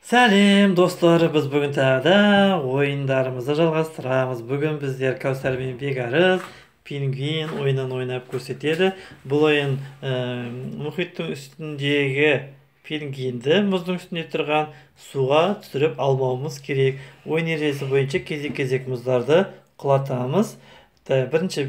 Сәлем достар, біз бүгін тағы да ойындарымызды жалғастырамыз. Бүгін біздер Кәусар мен Бекарыс пингвин ойынын ойнап көрсетеді. Бұл ойын мұхиттың үстіндегі пингвинді мұздың үстінде тұрған суға түсіріп алмауымыз керек. Ойын ережесі бойынша кезек-кезек мұздарды құлатамыз. Бірінші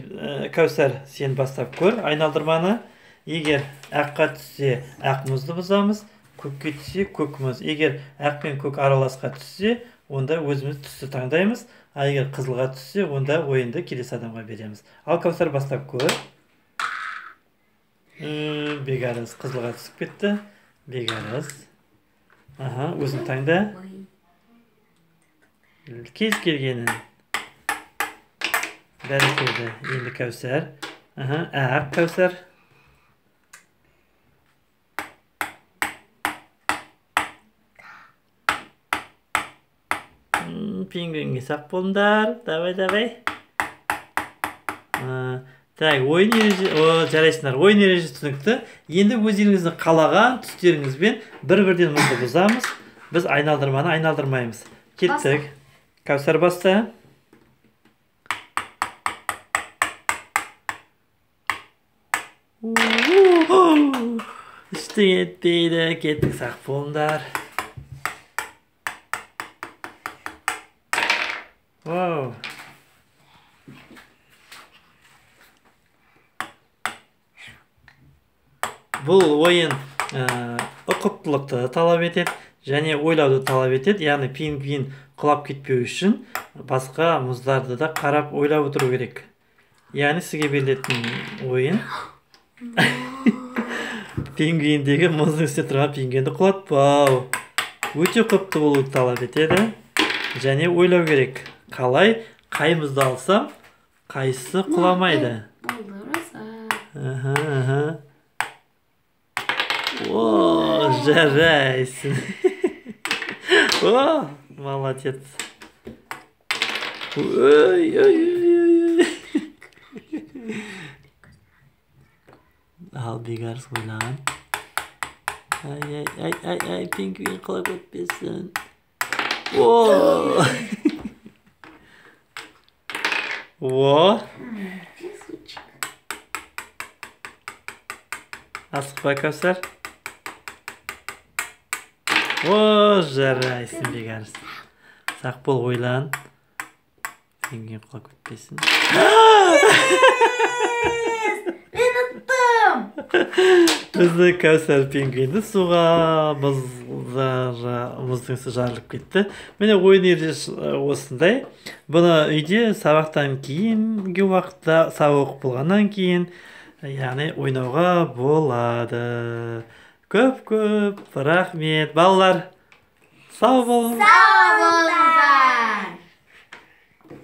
Кәусар, сен бастап көр айналдырманы. Егер аққа түссе ақ мұзды бұзамыз, көкке түссе көк мұз. Егер ақ пен көк араласқа түссе, онда өзіміз түсті таңдаймыз. А егер қызылға түссе, онда ойынды келесі адамға береміз. Ал Кәусар, бастап көр. Бекарыс қызылға түсіп кетті. Бекарыс. Өзің таңда. Кез келгенін. Бәрекелді. Енді Кәусар. Ақ Кәусар. Пингвинге сақ болыңдар. Давай. Так, ойын ережесі, жарайсыңдар. Ойын ережесі түсінікті. Енді өздеріңіздің қалаған түстеріңізбен бір-бірден мұзды бұзамыз. Біз айналдырманы айналдырмаймыз. Кеттік. Кәусар, баста. Іштің етпейді. Кеттік, сақ болыңдар. Бұл ойын ұқыптылықты талап етеді және ойлауды талап етеді. Яғни пингвин құлап кетпеу үшін басқа мұздарды да қарап ойлап отыру керек. Яғни сізге берілетін ойын пингвиндегі мұздың үстінде тұрған пингвинді құлатпау. Өте ұқыпты болуды талап етеді және ойлау керек. Қалай, қай мұзды алсам, қайсысы құламайды. Жарайсың. Молодец. Ал Бекарыс ойлаған. Ай, пингвин құлап өтпесін. Асықпа, Кәусар. Жарайсың, Бекарыс. Сақ бол, ойлан. Пингвин құлап өтпесін. Мен ұттым! Бізді Кәусар пингвинді суға мұздың үсті жарылып кетті. Міне ойын ережесі осындай. Бұны үйде сабақтан кейінгі уақытта, сабақ болғаннан кейін, яғни ойнауға болады. Көп рахмет, балалар. Сау болыңыз.